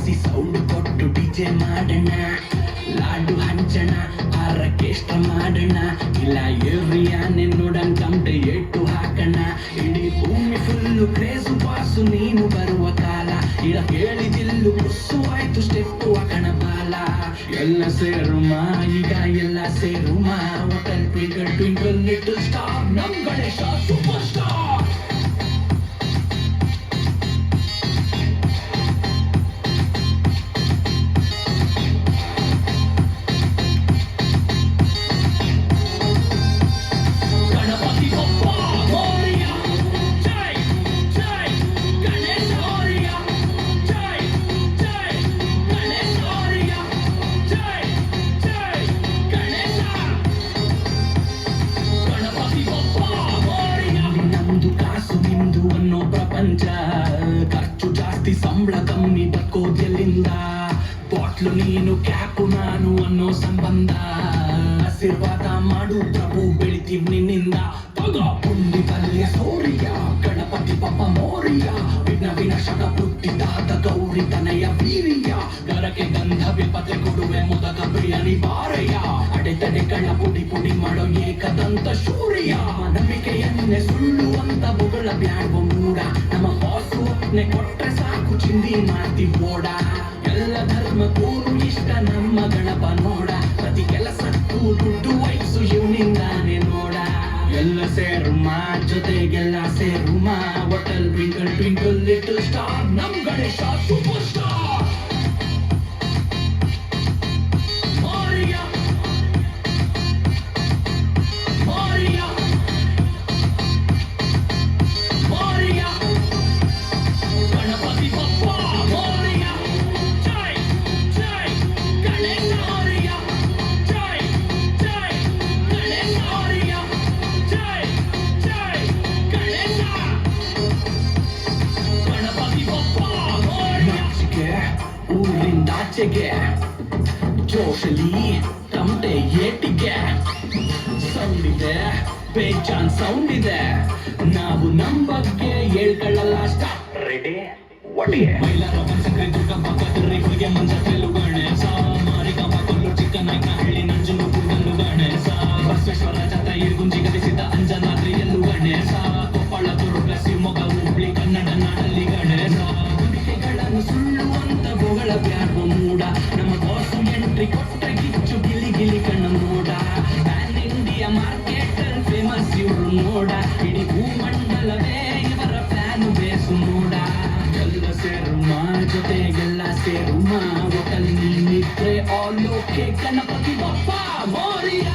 ಜಾಸ್ತಿ ಸೌಂಡ್ ಕೊಟ್ಟು ಡಿಜೆ ಮಾಡೋಣ, ಲಾಡು ಹಂಚಣ, ಆರ್ಕೆಸ್ಟ್ರಾ ಮಾಡೋಣ, ಇಲ್ಲ ಏರಿಯಾನೆ ನೋಡಂಗ್ ತಮಟೆ ಎಟ್ಟು ಹಾಕಣ. ಇಡೀ ಭೂಮಿ ಫುಲ್ಲು ಕ್ರೇಜು ಬಾಸು ನೀನು ಬರುವ ಕಾಲ, ಇಡ ಕೇಳಿದಿಲ್ಲು ಕುಸ್ಸು ಆಯ್ತು ಸ್ಟೆಪ್ಪು ಹಾಕಣ ಬಾಲ. ಎಲ್ಲ ಸೇರುಮ ಈಗ ಎಲ್ಲ ಸೇರುಮ, hotel twinkle twinkle little star ನಮ್ ಗಣೇಶ ಸೂಪರ್ ಸ್ಟಾರ್. ಪ್ರಪಂಚ ಖರ್ಚು ಜಾಸ್ತಿ ಸಂಬಳ ಕಮ್ಮಿ ಬದುಕೋದೆಲ್ಲಿಂದ, ಬಾಟ್ಲು ನೀನು ಕ್ಯಾಪು ನಾನು ಅನ್ನೋ ಸಂಬಂಧ. ಆಶೀರ್ವಾದ ಮಾಡು ಪ್ರಭು ಬೆಳಿತೀವ್ ನಿನ್ನಿಂದ, ತಗೋ ಪುಂಡಿ ಪಲ್ಯ ಸೋರಿಯ ಗಣಪತಿ ಪಪ್ಪ ಮೋರಿಯ, ವಿಘ್ನ ವಿನಾಶಕ ಬುದ್ಧಿದಾತ ಗೌರಿ ತನಯ ವೀರಿಯ, ಗರಕೆ ಗಂಧ ವಿಪತೆ ಕೊಡುವೆ ಮುದಕ ಬಿರಿಯಾನಿ ಬಾರೆಯ, ಅಡೆತಡೆ ಕಳ್ಳ ಪುಡಿ ಪುಡಿ ಮಾಡೋ ಏಕದಂತ ಶೂರಿಯ. ನಂಬಿಕೆಯನ್ನೇ ಸುಳ್ಳು ಅಂತ ಬೊಗಳ ಬ್ಯಾಡ್ವ ಮೂಡ, ನಮ್ಮ ಬಾಸು ಅಪ್ನೆ ಕೊಟ್ರೆ ಸಾಕು ಚಿಂದಿ ಮಾಡ್ತೀವಿ ಓಡ. ಎಲ್ಲ ಧರ್ಮಕ್ಕೂ ಇಷ್ಟ ನಮ್ಮ ಗಣಪ ನೋಡ, ಪ್ರತಿ ಕೆಲಸಕ್ಕೂ ದುಡ್ಡು ವಯಸ್ಸು ಇವನಿಂದಾನೆ ನೋಡ. ಎಲ್ಲ ಸೇರುಮ ಜೊತೆಗೆಲ್ಲ ಸೇರುಮ, hotel twinkle twinkle little star ನಮ್ ಗಣೇಶ ಸೂಪರ್ ಸ್ಟಾರ್. ಊರಿಂದಾಚೆಗೆ ಜೋಶಲಿ ತಮಟೆ ಏಟಿಗೆ ಸೌಂಡ್ ಇದೆ, ಬೇಜಾನ್ ಸೌಂಡ್ ಇದೆ, ನಾವು ನಮ್ ಬಗ್ಗೆ ಹೇಳ್ಕೊಳ್ಳಲ್ಲ ಅಷ್ಟ. ರೆಡಿ ಒಟ್ಟಿಗೆ ಮೈಲಾರ ಮನ್ಸಕ್ರೆ ದುರ್ಗಪ್ಪ ಕದ್ರಿ ಹುಡುಗೆ ಮಂಜಲು ಗಣೇಶ, ಮಾರಿಕಮ್ಮ ಕೊಲ್ಲು ಚಿಕ್ಕನಾಯ್ಕ ಹಳ್ಳಿ ನಂಜುನು ಕೂದಲು ಗಣೇಶ, ಬಸವೇಶ್ವರ ಜಾತ್ರೆ ಇರ್ಗುಂಜಿ ಗದಿಸಿದ ಅಂಜನಾದ್ರಿ ಎಲ್ಲೂ ಗಣೇಶ, ಕೊಪ್ಪಳ ದುರ್ಗ ಶಿವಮೊಗ್ಗ ಹುಬ್ಳಿ ಕನ್ನಡ ನಾಡಲ್ಲಿ ಗಣೇಶ. ನಂಬಿಕೆಗಳನ್ನು ಸುಳ್ಳು ಅಂತ ಬೊಗಳ ಬ್ಯಾಡ್ವ ಮೂಡ, ನಮ್ಮ ಬಾಸು ಎಂಟ್ರಿ ಕೊಟ್ಟ ಗಿಚ್ಚು ಗಿಲಿ ಗಿಲಿ ಕಣ್ಣ ನೋಡ. ಪ್ಯಾನ್ ಇಂಡಿಯಾ ಮಾರ್ಕೆಟ್ ಫೇಮಸ್ ಇವ್ರು ನೋಡ, ಇಡೀ ಭೂಮಂಡಲವೇ ಇವರ ಫ್ಯಾನ್ ಬೇಸು ನೋಡ. ಎಲ್ಲ ಸೇರುಮ ಜೊತೆಗೆಲ್ಲ ಸೇರುಮ, ಹೋಟೆಲ್ ನೀನಿದ್ರೆ ಆಲ್ ಓಕೆ ಗಣಪತಿ ಬಪ್ಪ ಮೋರಿಯ.